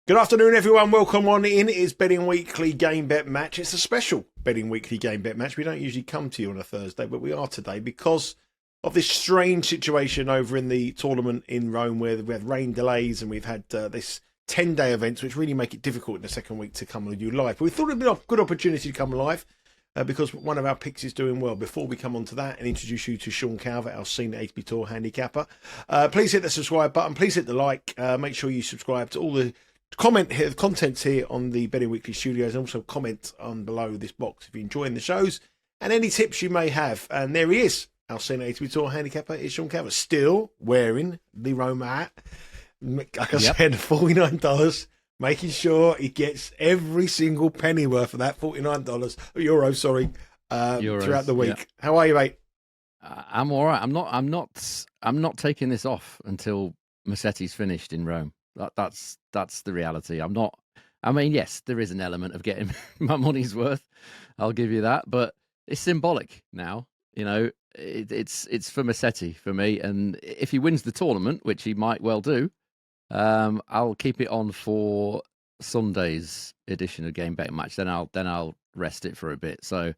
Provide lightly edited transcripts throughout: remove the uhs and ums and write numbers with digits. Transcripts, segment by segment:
Good afternoon, everyone. Welcome on in. It is Betting Weekly Game Bet Match. It's a special Betting Weekly Game Bet Match. We don't usually come to you on a Thursday, but we are today because of this strange situation over in the tournament in Rome where we had rain delays and we've had this 10-day events, which really make it difficult in the second week to come with you live. But we thought it'd be a good opportunity to come live because one of our picks is doing well. Before we come on to that and introduce you to Sean Calvert, our senior HB Tour handicapper, please hit the subscribe button. Please hit the like. Make sure you subscribe to all the contents here on the Betting Weekly Studios, and also comment on below this box if you're enjoying the shows and any tips you may have. And there he is, our senior HB Tour handicapper is Sean Calvert, still wearing the Roma hat. Like I said, $49, making sure he gets every single penny worth of that €49 throughout the week. Yeah. How are you, mate? I'm all right. I'm not taking this off until Musetti's finished in Rome. That's the reality. I mean, yes, there is an element of getting my money's worth. I'll give you that, but it's symbolic now. You know, it's for Musetti for me, and if he wins the tournament, which he might well do, I'll keep it on for Sunday's edition of Game Bet Match. Then I'll rest it for a bit. So,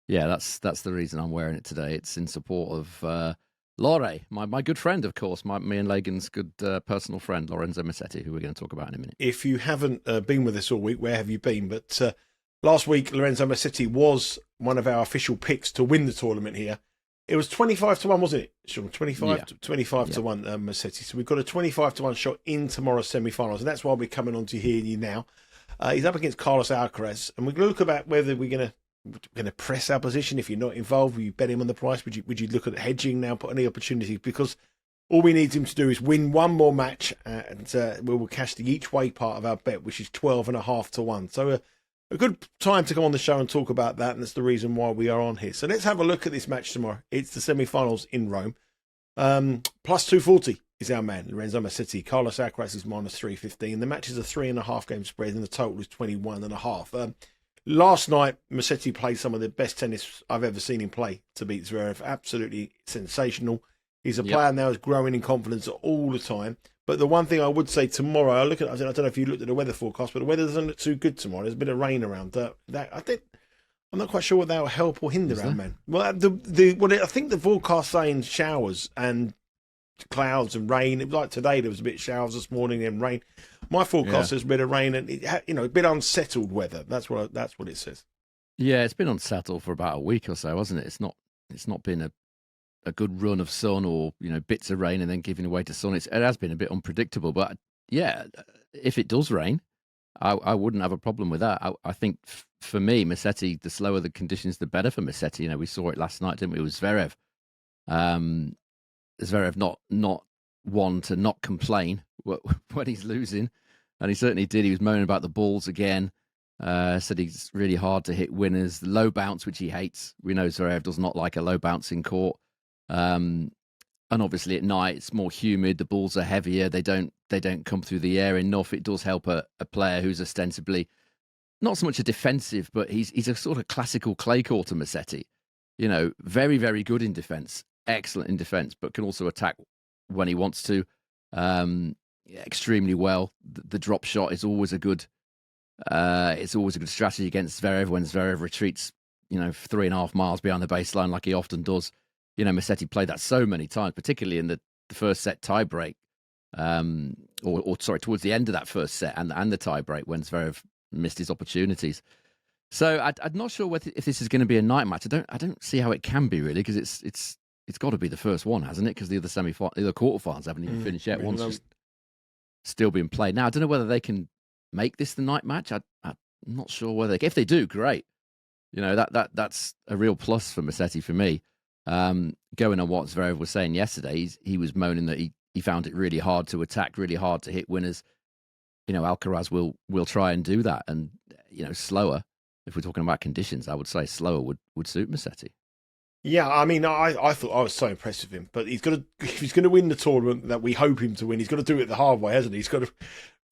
yeah, that's the reason I'm wearing it today. It's in support of Lore, my good friend, of course, me and Lagan's good personal friend, Lorenzo Musetti, who we're going to talk about in a minute. If you haven't been with us all week, where have you been? But last week, Lorenzo Musetti was one of our official picks to win the tournament here. It was 25-1, wasn't it, Sean? 25 to 1, Musetti. So we've got a 25-1 shot in tomorrow's semifinals, and that's why we're coming on to hear you now. He's up against Carlos Alcaraz, and we're going to look about whether we're going to press our position. If you're not involved, will you bet him on the price? Would you look at hedging now, put any opportunities? Because all we need him to do is win one more match, and we will cash the each way part of our bet, which is 12.5 to 1. So a good time to come on the show and talk about that, and that's the reason why we are on here. So let's have a look at this match tomorrow. It's the semi-finals in Rome. Plus 240 is our man, Lorenzo Musetti. Carlos Alcaraz is minus 315. The match is a 3.5 game spread, and the total is 21.5. Last night, Musetti played some of the best tennis I've ever seen him play to beat Zverev. Absolutely sensational. He's a player now who's growing in confidence all the time. But the one thing I would say tomorrow, I don't know if you looked at the weather forecast, but the weather doesn't look too good tomorrow. There's a bit of rain around. I'm not quite sure what that will help or hinder our man. Well, I think the forecast saying showers and clouds and rain. It was like today, there was a bit of showers this morning and rain. My forecast says a bit of rain and a bit unsettled weather. That's what it says. Yeah, it's been unsettled for about a week or so, hasn't it? It's not been a good run of sun or bits of rain and then giving away to sun. It has been a bit unpredictable, but yeah, if it does rain, I wouldn't have a problem with that. I think for me, Musetti, the slower the conditions, the better for Musetti. We saw it last night, didn't we? It was Zverev. Zverev not one to not complain when he's losing, and he certainly did. He was moaning about the balls again. Said he's really hard to hit winners. The low bounce, which he hates. We know Zverev does not like a low bouncing court. And obviously at night it's more humid. The balls are heavier. They don't come through the air enough. It does help a player who's ostensibly not so much a defensive, but he's a sort of classical clay courter, Musetti. Very, very good in defense. Excellent in defense, but can also attack when he wants to. Extremely well. The drop shot is always a good. It's always a good strategy against Zverev when Zverev retreats, 3.5 miles behind the baseline like he often does. Musetti played that so many times, particularly in the first set tiebreak, towards the end of that first set and the tiebreak when Zverev missed his opportunities. So I'm not sure if this is going to be a night match. I don't see how it can be really, because it's got to be the first one, hasn't it? Because the other quarterfinals haven't even finished yet. One's just still being played. Now, I don't know whether they can make this the night match. I'm not sure whether if they do, great. That's a real plus for Musetti for me. Going on what Zverev was saying yesterday, he was moaning that he found it really hard to attack, really hard to hit winners. Alcaraz will try and do that, and slower. If we're talking about conditions, I would say slower would suit Musetti. Yeah, I mean, I thought I was so impressed with him, but if he's gonna win the tournament that we hope him to win, he's got to do it the hard way, hasn't he? He's got to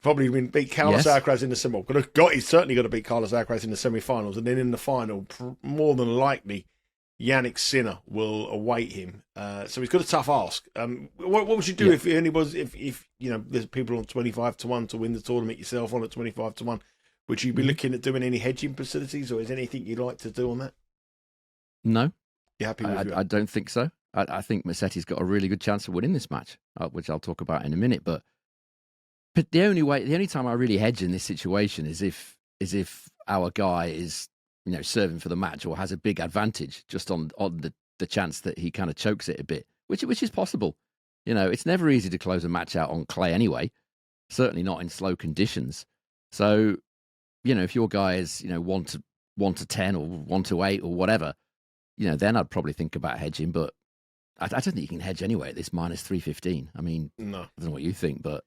probably beat Carlos Alcaraz in the semi. He's certainly got to beat Carlos Alcaraz in the semi-finals, and then in the final, more than likely, Yannick Sinner will await him. So he's got a tough ask. What would you do if there's people on 25-1 to win the tournament, yourself on at 25-1? Would you be looking at doing any hedging facilities, or is there anything you'd like to do on that? No. You happy with I don't think so. I think Musetti's got a really good chance of winning this match, which I'll talk about in a minute. But the only time I really hedge in this situation is if our guy is serving for the match or has a big advantage just on the chance that he kind of chokes it a bit, which is possible. It's never easy to close a match out on clay anyway, certainly not in slow conditions. So, if your guy is 1-10 or 1-8 or whatever, then I'd probably think about hedging. But I don't think you can hedge anyway at this -315. I mean, no. I don't know what you think, but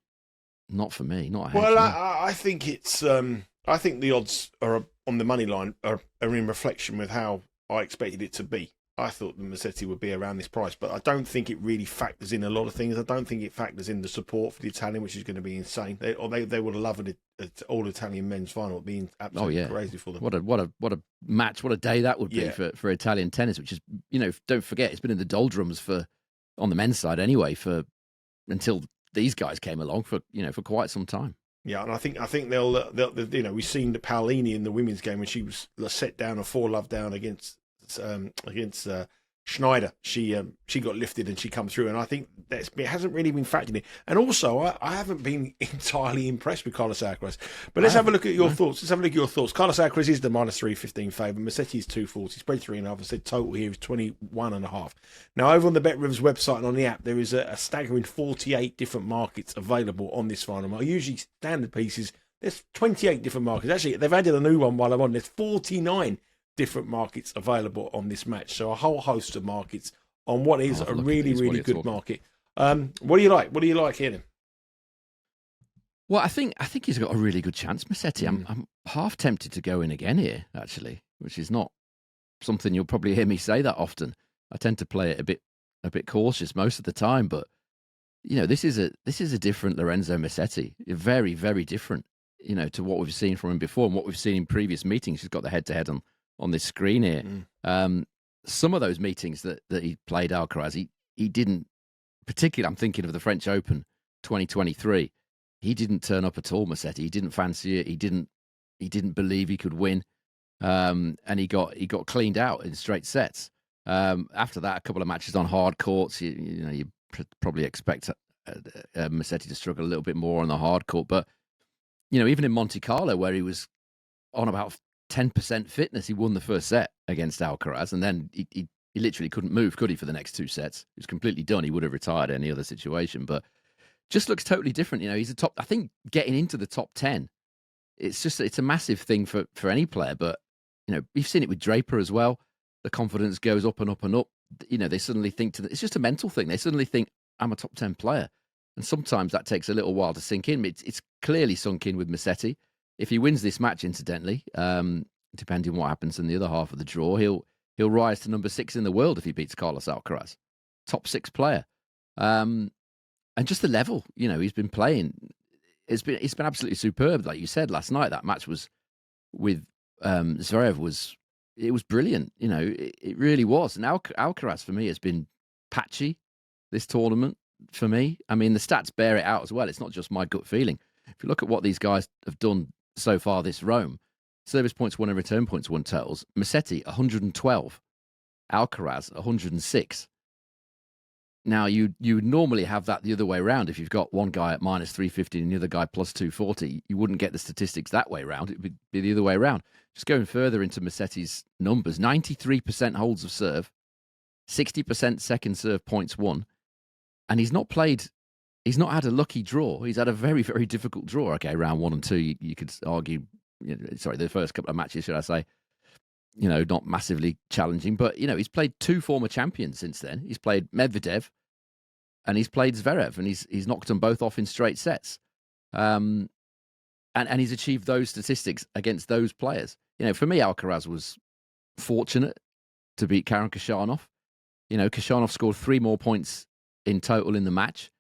not for me. Not a hedge. Well, I think it's. I think the odds are on the money line are in reflection with how I expected it to be. I thought the Musetti would be around this price, but I don't think it really factors in a lot of things. I don't think it factors in the support for the Italian, which is going to be insane. They would have loved an all-Italian men's final, being absolutely crazy for them. What a match! What a day that would be for Italian tennis, which is don't forget it's been in the doldrums on the men's side anyway until these guys came along for quite some time. Yeah, and I think they'll we've seen Paolini in the women's game when she was set down or 4-love down against Schneider. She got lifted and she come through, and I think it hasn't really been factored in. And also, I haven't been entirely impressed with Carlos Alcaraz. But let's have a look at your thoughts. Carlos Alcaraz is the -315 favourite. Musetti is 240. Spread 3.5. I said total here is 21.5. Now, over on the BetRivers website and on the app, there is a staggering 48 different markets available on this final. My usually standard pieces, there's 28 different markets. Actually, they've added a new one while I'm on. There's 49 different markets available on this match. So a whole host of markets on what is a really, really good market. What do you like? What do you like here then? Well, I think he's got a really good chance, Musetti. I'm half tempted to go in again here, actually, which is not something you'll probably hear me say that often. I tend to play it a bit cautious most of the time, but this is a different Lorenzo Musetti. Very, very different, to what we've seen from him before and what we've seen in previous meetings. He's got the head-to-head on this screen here. Some of those meetings that he played Alcaraz, he didn't, particularly I'm thinking of the French Open 2023, he didn't turn up at all, Musetti. He didn't fancy it. He didn't believe he could win. And he got cleaned out in straight sets. After that, a couple of matches on hard courts, you probably expect Musetti to struggle a little bit more on the hard court. But, even in Monte Carlo, where he was on about 10% fitness, he won the first set against Alcaraz, and then he literally couldn't move, could he, for the next two sets? He was completely done. He would have retired any other situation, but just looks totally different. He's I think getting into the top 10, it's a massive thing for any player, but, we've seen it with Draper as well. The confidence goes up and up and up. They suddenly think it's just a mental thing. They suddenly think, I'm a top 10 player. And sometimes that takes a little while to sink in. It's clearly sunk in with Musetti. If he wins this match, incidentally, depending on what happens in the other half of the draw, he'll rise to number 6 in the world if he beats Carlos Alcaraz, top 6 player. And just the level, he's been playing, it's been absolutely superb. Like you said last night, that match was with Zverev was brilliant. It really was. And Alcaraz for me has been patchy this tournament. For me, I mean, the stats bear it out as well. It's not just my gut feeling. If you look at what these guys have done so far this Rome, service points won and return points won totals, Musetti 112, Alcaraz 106. Now, you would normally have that the other way around. If you've got one guy at -350 and the other guy +240, you wouldn't get the statistics that way around. It would be the other way around. Just going further into Musetti's numbers, 93% holds of serve, 60% second serve points won, and he's not had a lucky draw. He's had a very, very difficult draw. Okay, round 1 and 2, you could argue, the first couple of matches, should I say, not massively challenging. But, he's played 2 former champions since then. He's played Medvedev and he's played Zverev, and he's knocked them both off in straight sets. And he's achieved those statistics against those players. For me, Alcaraz was fortunate to beat Karen Khachanov. Khachanov scored 3 more points in total in the match.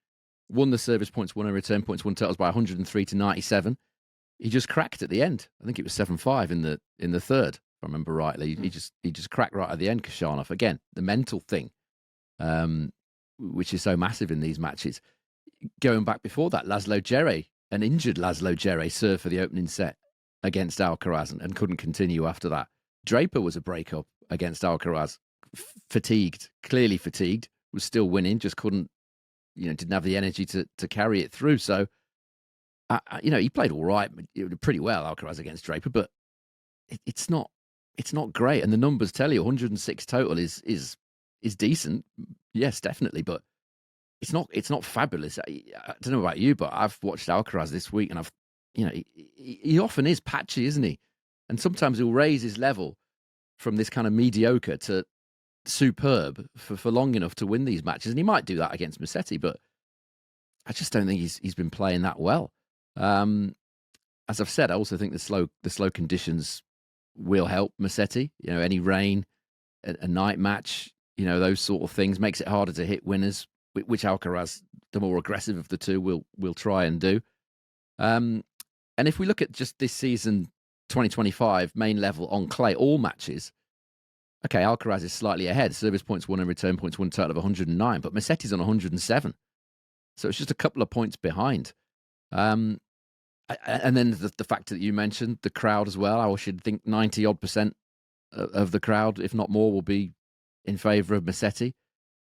Won the service points, won and return points, won totals by 103 to 97. He just cracked at the end. I think it was 7-5 in the third, if I remember rightly. He just cracked right at the end. Kashanov again, the mental thing, which is so massive in these matches. Going back before that, Laszlo Djere, an injured Laszlo Djere, served for the opening set against Alcaraz and couldn't continue after that. Draper was a breakup against Alcaraz, fatigued, clearly fatigued, was still winning, just couldn't, didn't have the energy to carry it through. So, he played all right, pretty well, Alcaraz against Draper, but it's not great. And the numbers tell you 106 total is decent. Yes, definitely, but it's not fabulous. I don't know about you, but I've watched Alcaraz this week, and he often is patchy, isn't he? And sometimes he'll raise his level from this kind of mediocre to superb for long enough to win these matches. And he might do that against Musetti, but I just don't think he's been playing that well. As I've said, I also think the slow conditions will help Musetti. Any rain, a night match, those sort of things makes it harder to hit winners, which Alcaraz, the more aggressive of the two, will try and do. And if we look at just this season, 2025 main level on clay, all matches, okay, Alcaraz is slightly ahead. Service points won and return points won, total of 109, but Musetti's on 107. So it's just a couple of points behind. And then the factor that you mentioned, the crowd as well, I should think 90% of the crowd, if not more, will be in favour of Musetti.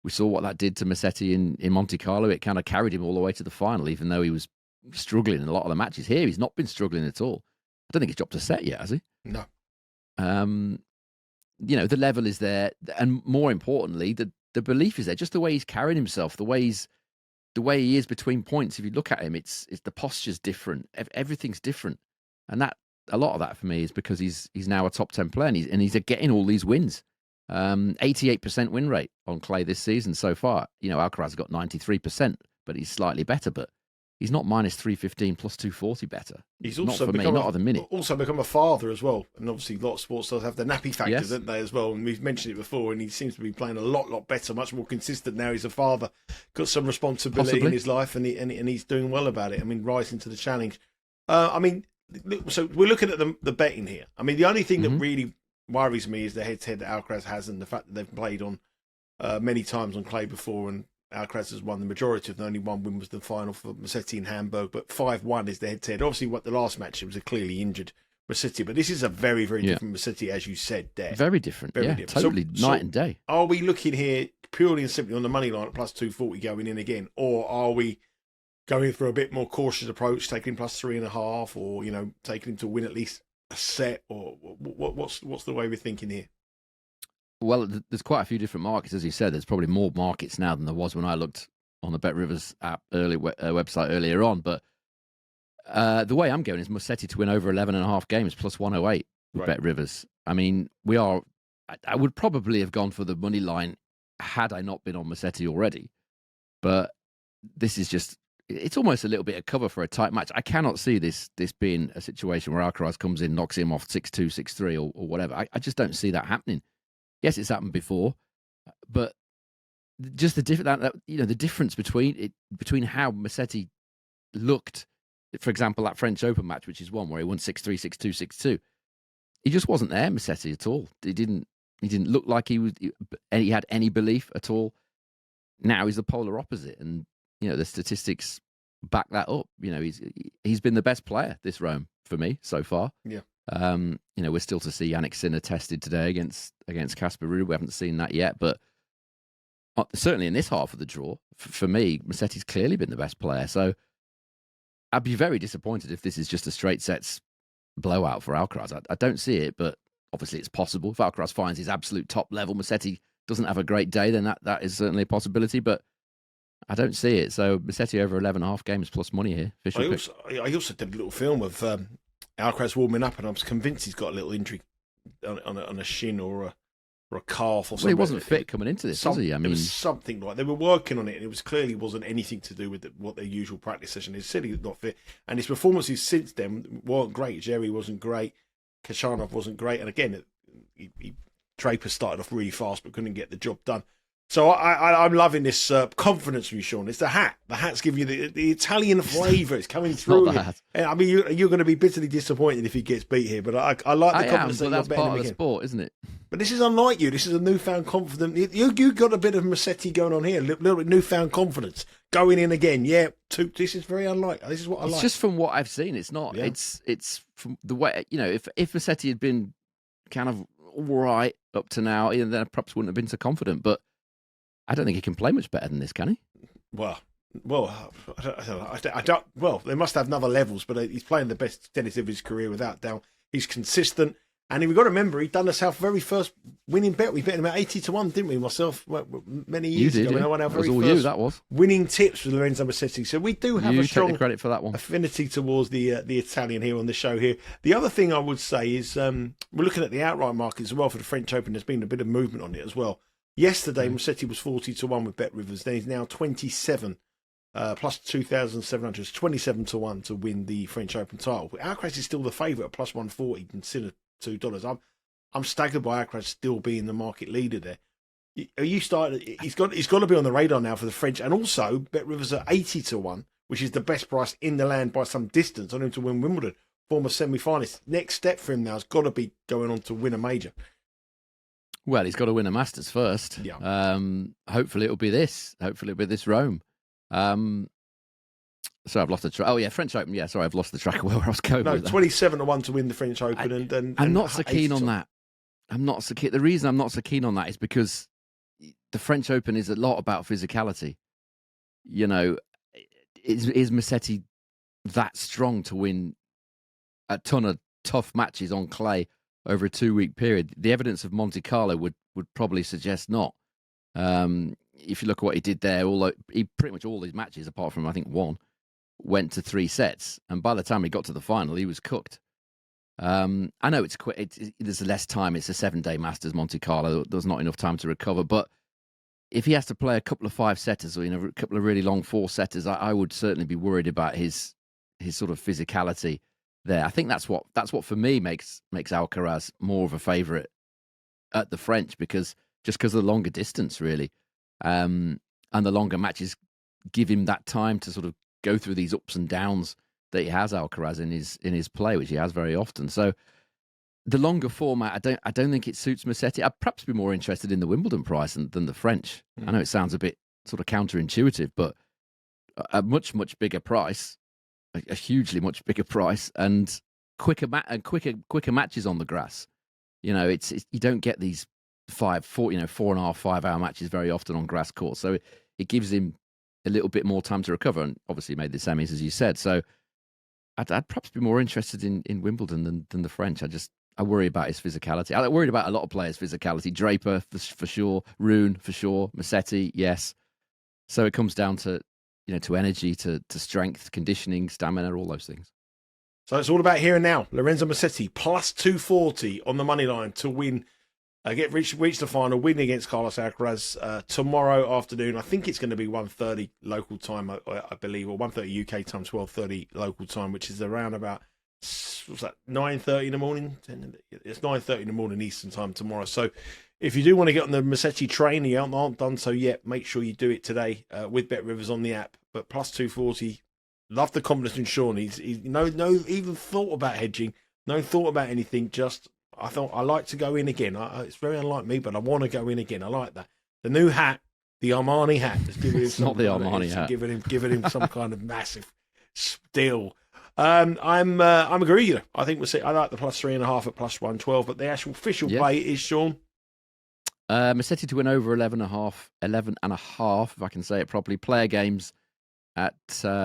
We saw what that did to Musetti in Monte Carlo. It kind of carried him all the way to the final, even though he was struggling in a lot of the matches. Here, he's not been struggling at all. I don't think he's dropped a set yet, has he? No. The level is there, and more importantly, the belief is there. Just the way he's carrying himself, the way he is between points. If you look at him, it's the posture's different. Everything's different, and that a lot of that for me is because he's now a top 10 player, and he's getting all these wins. 88% win rate on clay this season so far. Alcaraz has got 93%, but he's slightly better. But he's not minus 315 plus 240 better. He's also not at the minute. Also become a father as well, and obviously a lot of sports stars have the nappy factors, don't they, as well? And we've mentioned it before, and he seems to be playing a lot better, much more consistent now. He's a father, got some responsibility in his life, and he's doing well about it. I mean, rising to the challenge. So we're looking at the betting here. I mean, the only thing that really worries me is the head-to-head that Alcaraz has, and the fact that they've played on many times on clay before, and Alcaraz has won the majority of them. Only one win was the final for Musetti in Hamburg, but 5-1 is the head-to-head. Obviously, the last match, it was a clearly injured Musetti, but this is a very, very different Musetti, as you said there. Very different, different. Totally night and day. Are we looking here purely and simply on the money line at plus 240 going in again, or are we going for a bit more cautious approach, taking plus 3.5, or taking him to win at least a set, or what's the way we're thinking here? Well, there's quite a few different markets, as you said. There's probably more markets now than there was when I looked on the BetRivers app website earlier on. But the way I'm going is Musetti to win over 11.5 games plus 108 with BetRivers. I mean, I would probably have gone for the money line had I not been on Musetti already. But this is just, it's almost a little bit of cover for a tight match. I cannot see this being a situation where Alcaraz comes in, knocks him off 6-2, 6-3 or whatever. I just don't see that happening. Yes, it's happened before, but just the difference between how Musetti looked, for example, that French Open match, which is one where he won 6-3, 6-2, 6-2. He just wasn't there, Musetti, at all. He didn't look like he had any belief at all. Now he's the polar opposite, and the statistics back that up. He's been the best player this Rome for me so far. Yeah. We're still to see Yannick Sinner tested today against Casper Ruud. We haven't seen that yet, but certainly in this half of the draw, for me, Musetti's clearly been the best player. So I'd be very disappointed if this is just a straight sets blowout for Alcaraz. I don't see it, but obviously it's possible. If Alcaraz finds his absolute top level, Musetti doesn't have a great day, then that is certainly a possibility, but I don't see it. So Musetti over 11.5 games plus money here. I also did a little film of Alcaraz warming up, and I was convinced he's got a little injury on a shin or a calf or something. Well, he wasn't fit coming into this, was he? I mean, it was something like they were working on it, and it clearly wasn't anything to do with what their usual practice session is. He said he was not fit, and his performances since then weren't great. Jerry wasn't great, Kashanov wasn't great, and again, Draper started off really fast but couldn't get the job done. So I'm loving this confidence from you, Sean. It's the hat. The hat's giving you the Italian flavour. It's coming through. Not bad. I mean, you're going to be bitterly disappointed if he gets beat here, but I like the confidence that that's you're betting part him of the again. sport, isn't it? But this is unlike you. This is a newfound confidence. You got a bit of Musetti going on here, a little bit newfound confidence. Going in again. Yeah, this is very unlike. This is what I like. It's just from what I've seen. It's not. Yeah. It's from the way, if Musetti had been kind of all right up to now, then I perhaps wouldn't have been so confident. But I don't think he can play much better than this, can he? Well, I don't. Well, they must have other levels, but he's playing the best tennis of his career without doubt. He's consistent, and we've got to remember he'd done us our very first winning bet. We bet him at 80-1, didn't we? Myself, many years ago. Yeah. That was all you. That was winning tips with Lorenzo Musetti. So we do have a strong take the credit for that one. Affinity towards the Italian here on the show here. The other thing I would say is we're looking at the outright market as well for the French Open. There's been a bit of movement on it as well. Yesterday, Musetti was 40-1 with Bet Rivers. Then he's now 27, plus 2,700. 27-1 to win the French Open title. Alcaraz is still the favourite at plus 140, consider $2. I'm staggered by Alcaraz still being the market leader there. Are you starting? He's got to be on the radar now for the French, and also Bet Rivers at 80-1, which is the best price in the land by some distance on him to win Wimbledon. Former semi-finalist. Next step for him now has got to be going on to win a major. Well, he's got to win a Masters first. Yeah. Hopefully it'll be this. Hopefully it'll be this Rome. So I've lost the track. Oh yeah, French Open. Yeah, sorry, I've lost the track of where I was going. No, with 27-1 to win the French Open, I'm not so keen on that. I'm not so keen. The reason I'm not so keen on that is because the French Open is a lot about physicality. Is Musetti that strong to win a ton of tough matches on clay over a 2-week period? The evidence of Monte Carlo would probably suggest not. If you look at what he did there, he pretty much all his matches, apart from I think one, went to 3 sets, and by the time he got to the final, he was cooked. I know it's quick. There's less time. It's a 7-day Masters, Monte Carlo. There's not enough time to recover. But if he has to play a couple of 5-setters or a couple of really long 4-setters, I would certainly be worried about his sort of physicality there. I think that's what for me makes Alcaraz more of a favourite at the French, because of the longer distance, really, and the longer matches give him that time to sort of go through these ups and downs that he has, Alcaraz, in his play, which he has very often. So the longer format, I don't think it suits Musetti. I'd perhaps be more interested in the Wimbledon price than the French. I know it sounds a bit sort of counterintuitive, but a much bigger price, a hugely much bigger price, and quicker matches on the grass. It's you don't get these 4.5, 5 hour matches very often on grass courts. So it gives him a little bit more time to recover, and obviously made the semis, as you said. So I'd perhaps be more interested in Wimbledon than the French. I worry about his physicality. I'm worried about a lot of players' physicality. Draper, for sure. Rune, for sure. Musetti, yes. So it comes down to energy, to strength, conditioning, stamina, all those things. So it's all about here and now. Lorenzo Musetti, plus 240 on the money line to win, reach the final, win against Carlos Alcaraz tomorrow afternoon. I think it's going to be 1:30 local time, I believe, or 1:30 UK time, 12:30 local time, which is around about 9:30 in the morning. It's 9:30 in the morning Eastern time tomorrow. So if you do want to get on the Musetti train, you aren't done so yet, make sure you do it today with Bet Rivers on the app. But plus 240, love the confidence in Sean. He's no even thought about hedging, no thought about anything. Just I thought I like to go in again. It's very unlike me, but I want to go in again. I like that. The new hat, the Armani hat, is giving him not the Armani hat, giving him some kind of massive steal. I'm agreed. I think I like the plus 3.5 at plus 112, but the actual official play is Sean. Musetti to win over 11.5, if I can say it properly. Player games at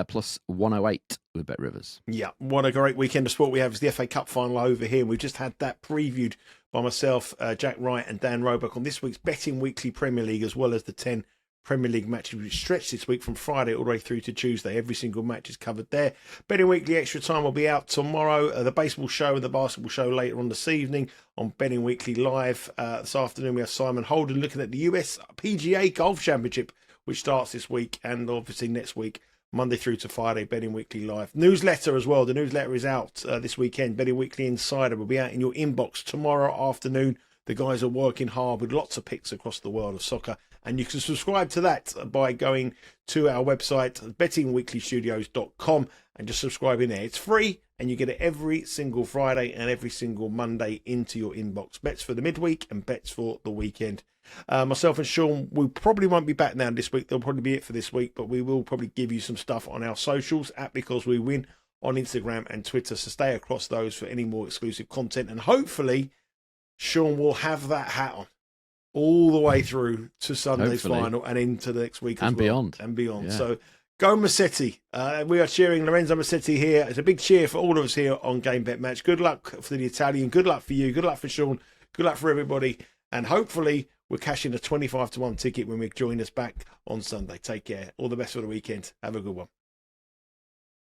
plus 108 with Bet Rivers. Yeah, what a great weekend of sport we have. It's the FA Cup final over here. We've just had that previewed by myself, Jack Wright and Dan Roebuck on this week's Betting Weekly Premier League, as well as the 10 Premier League matches which stretched this week from Friday all the way through to Tuesday. Every single match is covered there. Betting Weekly Extra Time will be out tomorrow. The baseball show and the basketball show later on this evening on Betting Weekly Live. This afternoon we have Simon Holden looking at the US PGA Golf Championship, which starts this week, and obviously next week, Monday through to Friday, Betting Weekly Live. Newsletter as well. The newsletter is out this weekend. Betting Weekly Insider will be out in your inbox tomorrow afternoon. The guys are working hard with lots of picks across the world of soccer And you can subscribe to that by going to our website, bettingweeklystudios.com, and just subscribing there. It's free, and you get it every single Friday and every single Monday into your inbox. Bets for the midweek and bets for the weekend. Myself and Sean, we probably won't be back now this week. There'll probably be it for this week, but we will probably give you some stuff on our socials at Because We Win on Instagram and Twitter. So stay across those for any more exclusive content. And hopefully, Sean will have that hat on all the way through to Sunday's final and into the next week as well. And beyond. Yeah. So go Musetti. We are cheering Lorenzo Musetti here. It's a big cheer for all of us here on Game Bet Match. Good luck for the Italian. Good luck for you. Good luck for Sean. Good luck for everybody. And hopefully we're cashing a 25-1 ticket when we join us back on Sunday. Take care. All the best for the weekend. Have a good one.